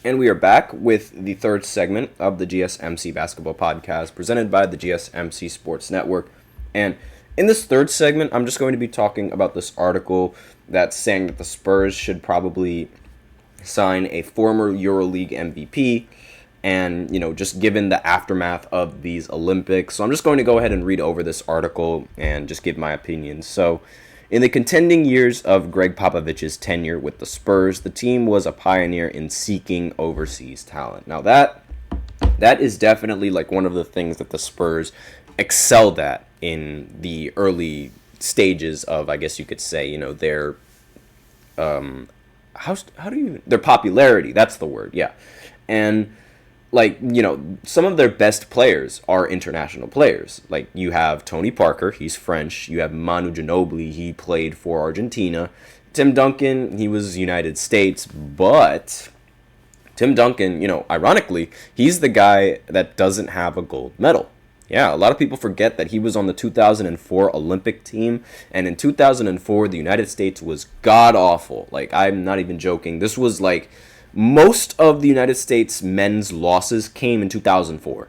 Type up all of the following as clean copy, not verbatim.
And we are back with the third segment of the GSMC Basketball Podcast presented by the GSMC Sports Network. And in this third segment, I'm just going to be talking about this article that's saying that the Spurs should probably sign a former EuroLeague MVP and, just given the aftermath of these Olympics. So I'm just going to go ahead and read over this article and just give my opinion. So, in the contending years of Greg Popovich's tenure with the Spurs, the team was a pioneer in seeking overseas talent. Now that is definitely like one of the things that the Spurs excelled at in the early stages of, I guess you could say, their their popularity. That's the word, yeah. And some of their best players are international players. Like, you have Tony Parker, he's French. You have Manu Ginobili, he played for Argentina. Tim Duncan, he was United States. But Tim Duncan, ironically, he's the guy that doesn't have a gold medal. Yeah, a lot of people forget that he was on the 2004 Olympic team. And in 2004, the United States was god-awful. Like, I'm not even joking. This was like... Most of the United States men's losses came in 2004,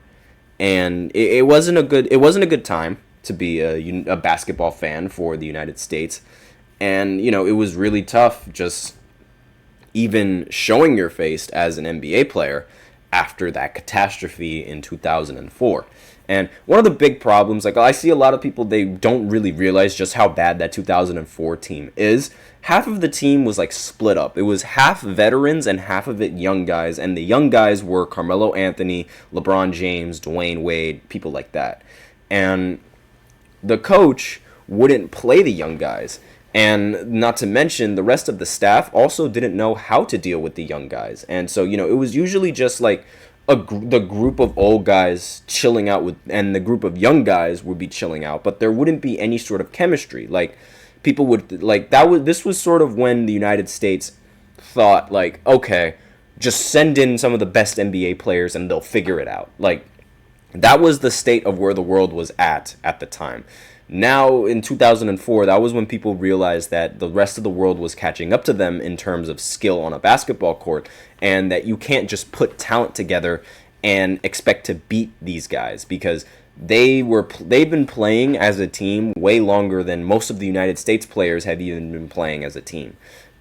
and it wasn't a good time to be a basketball fan for the United States, and it was really tough just even showing your face as an NBA player after that catastrophe in 2004. And one of the big problems, like, I see a lot of people, they don't really realize just how bad that 2004 team is. Half of the team was like split up. It was half veterans and half of it young guys. And the young guys were Carmelo Anthony, LeBron James, Dwayne Wade, people like that. And the coach wouldn't play the young guys. And not to mention, the rest of the staff also didn't know how to deal with the young guys. And so, it was usually just like the group of old guys chilling out with, and the group of young guys would be chilling out, but there wouldn't be any sort of chemistry. Like, people would, like, this was sort of when the United States thought, like, okay, just send in some of the best NBA players and they'll figure it out. Like, that was the state of where the world was at the time. Now, in 2004, that was when people realized that the rest of the world was catching up to them in terms of skill on a basketball court, and that you can't just put talent together and expect to beat these guys, because they've been playing as a team way longer than most of the United States players have even been playing as a team.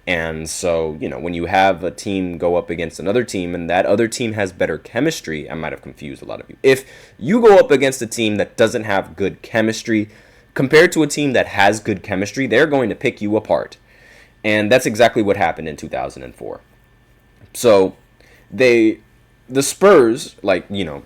And so, when you have a team go up against another team and that other team has better chemistry, I might have confused a lot of you. If you go up against a team that doesn't have good chemistry compared to a team that has good chemistry, they're going to pick you apart. And that's exactly what happened in 2004. So the Spurs,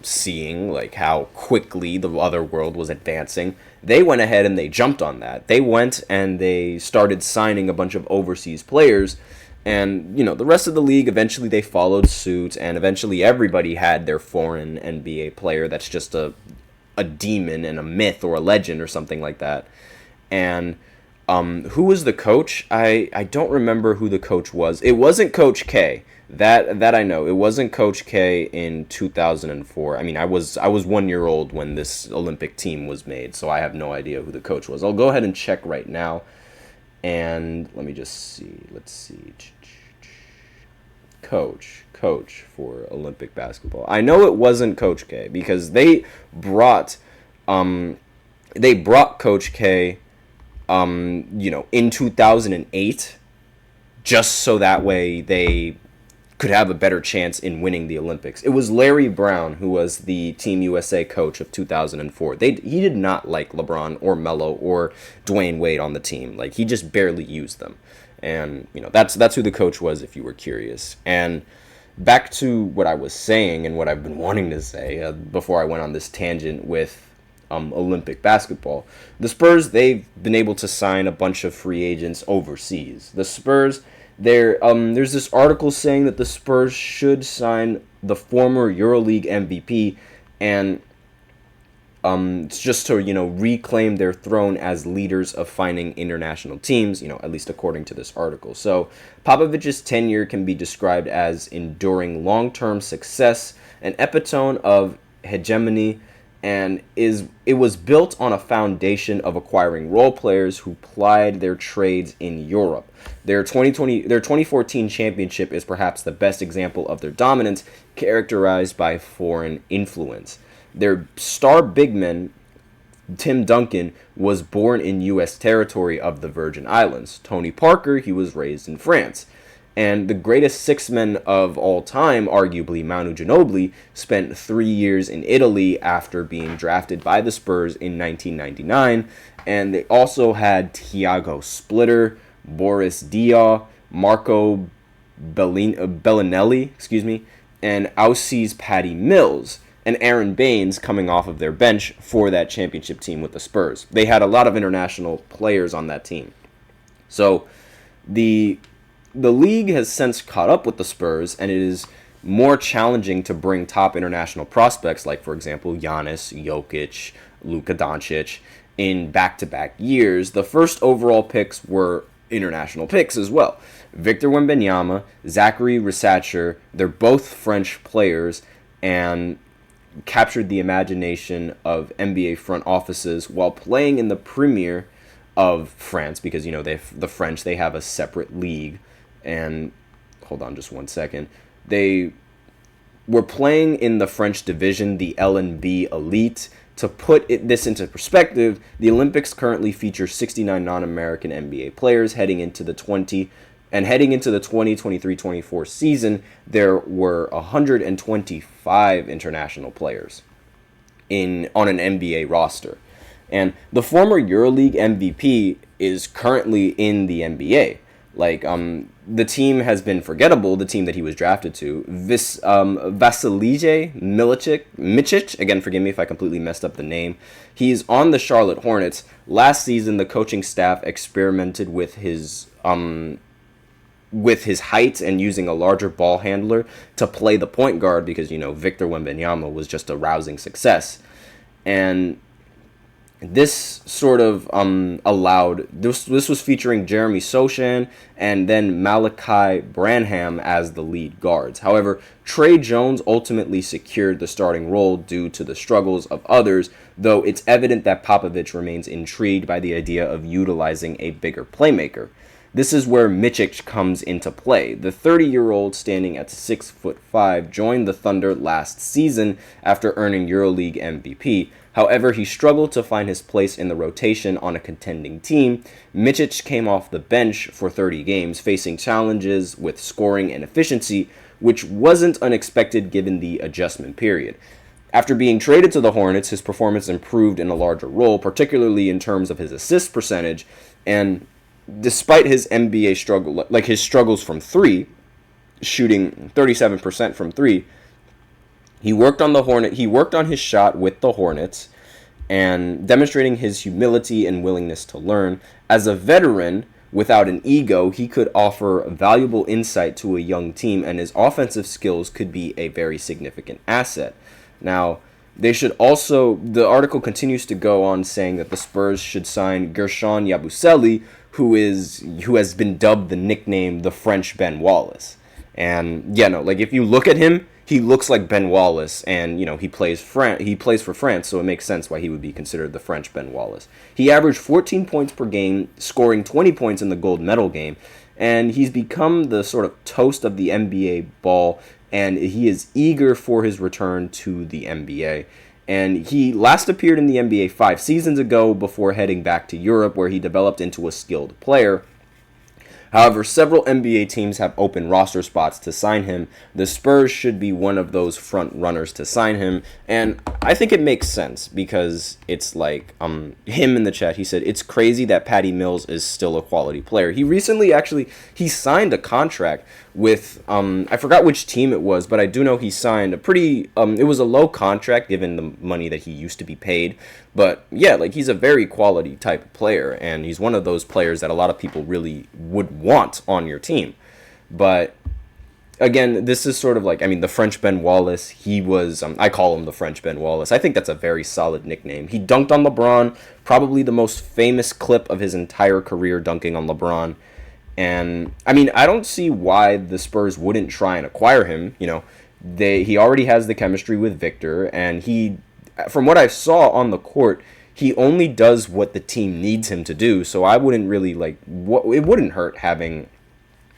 seeing like how quickly the other world was advancing, they went ahead and they jumped on that. They went and they started signing a bunch of overseas players, and the rest of the league, eventually they followed suit, and eventually everybody had their foreign NBA player that's just a demon and a myth or a legend or something like that. And who was the coach? I don't remember who the coach was. It wasn't Coach K. That I know. It wasn't Coach K in 2004. I mean, I was 1 year old when this Olympic team was made, so I have no idea who the coach was. I'll go ahead and check right now. And let me just see. Let's see. Coach for Olympic basketball. I know it wasn't Coach K, because they brought Coach K in 2008, just so that way they could have a better chance in winning the Olympics. It was Larry Brown who was the Team USA coach of 2004. He did not like LeBron or Melo or Dwayne Wade on the team. Like, he just barely used them. And, that's who the coach was, if you were curious. And back to what I was saying and what I've been wanting to say before I went on this tangent with Olympic basketball. The Spurs, they've been able to sign a bunch of free agents overseas. The Spurs, there's this article saying that the Spurs should sign the former EuroLeague MVP, and it's just to, reclaim their throne as leaders of finding international teams, at least according to this article. So Popovich's tenure can be described as enduring long-term success, an epitome of hegemony, and it was built on a foundation of acquiring role players who plied their trades in Europe. Their 2014 championship is perhaps the best example of their dominance, characterized by foreign influence. Their star big man, Tim Duncan, was born in U.S. territory of the Virgin Islands. Tony Parker, he was raised in France. And the greatest six men of all time, arguably Manu Ginobili, spent 3 years in Italy after being drafted by the Spurs in 1999. And they also had Thiago Splitter, Boris Diaw, Marco Bellinelli, and Aussies Patty Mills, and Aaron Baines coming off of their bench for that championship team with the Spurs. They had a lot of international players on that team. So the league has since caught up with the Spurs, and it is more challenging to bring top international prospects like, for example, Giannis, Jokic, Luka Doncic in back-to-back years. The first overall picks were international picks as well. Victor Wembanyama, Zachary Risacher, they're both French players and captured the imagination of NBA front offices while playing in the Premier of France, because, you know, the French, they have a separate league. And hold on just 1 second. They were playing in the French division, the LNB Elite. To put this into perspective, the Olympics currently feature 69 non-American NBA players heading into the 2023-24 season. There were 125 international players on an NBA roster. And the former EuroLeague MVP is currently in the NBA. Like, the team has been forgettable, the team that he was drafted to. Vasilije Micic, again, forgive me if I completely messed up the name. He's on the Charlotte Hornets. Last season, the coaching staff experimented with his height and using a larger ball handler to play the point guard because, you know, Victor Wembanyama was just a rousing success. And this sort of allowed, this was featuring Jeremy Sochan and then Malachi Branham as the lead guards. However, Trey Jones ultimately secured the starting role due to the struggles of others, though it's evident that Popovich remains intrigued by the idea of utilizing a bigger playmaker. This is where Micic comes into play. The 30-year-old, standing at 6'5", joined the Thunder last season after earning EuroLeague MVP. However, he struggled to find his place in the rotation on a contending team. Micic came off the bench for 30 games, facing challenges with scoring and efficiency, which wasn't unexpected given the adjustment period. After being traded to the Hornets, his performance improved in a larger role, particularly in terms of his assist percentage, and despite his NBA struggle, like his struggles from three, shooting 37% from three, he worked on his shot with the Hornets and demonstrating his humility and willingness to learn. As a veteran without an ego, he could offer valuable insight to a young team, and his offensive skills could be a very significant asset. Now, the article continues to go on saying that the Spurs should sign Gershon Yabusele, who has been dubbed the nickname the French Ben Wallace. And yeah, no, like if you look at him, he looks like Ben Wallace, and you know he plays for France, so it makes sense why he would be considered the French Ben Wallace. He averaged 14 points per game, scoring 20 points in the gold medal game, and he's become the sort of toast of the NBA ball, and he is eager for his return to the NBA. And he last appeared in the NBA 5 seasons ago before heading back to Europe, where he developed into a skilled player. However, several NBA teams have open roster spots to sign him. The Spurs should be one of those front runners to sign him, and I think it makes sense because it's like him in the chat. He said it's crazy that Patty Mills is still a quality player. He recently he signed a contract with I forgot which team it was, but I do know he signed a pretty it was a low contract given the money that he used to be paid. But yeah, like he's a very quality type of player, and he's one of those players that a lot of people really would want on your team. But again, this is sort of like, I mean, the French Ben Wallace, he was, I call him the French Ben Wallace. I think that's a very solid nickname. He dunked on LeBron, probably the most famous clip of his entire career, dunking on LeBron. And I mean, I don't see why the Spurs wouldn't try and acquire him. You know, he already has the chemistry with Victor, and from what I saw on the court, he only does what the team needs him to do. So I wouldn't really it wouldn't hurt having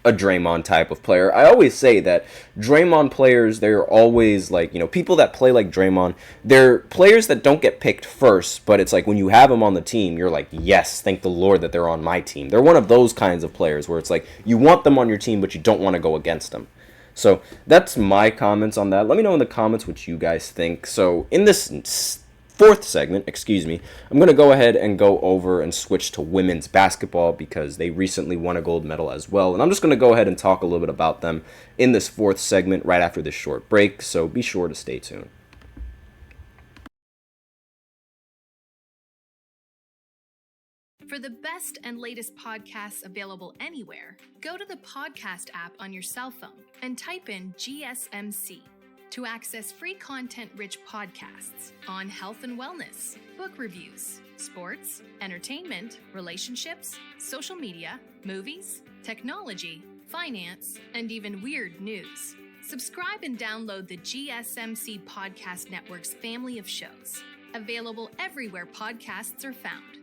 a Draymond type of player. I always say that Draymond players, they're always people that play like Draymond, they're players that don't get picked first, but it's like when you have them on the team, you're like, yes, thank the Lord that they're on my team. They're one of those kinds of players where it's like you want them on your team, but you don't want to go against them. So that's my comments on that. Let me know in the comments what you guys think. So in this fourth segment, I'm going to go ahead and go over and switch to women's basketball because they recently won a gold medal as well. And I'm just going to go ahead and talk a little bit about them in this fourth segment right after this short break. So be sure to stay tuned. For the best and latest podcasts available anywhere, go to the podcast app on your cell phone and type in GSMC. To access free content-rich podcasts on health and wellness, book reviews, sports, entertainment, relationships, social media, movies, technology, finance, and even weird news. Subscribe and download the GSMC Podcast Network's family of shows, available everywhere podcasts are found.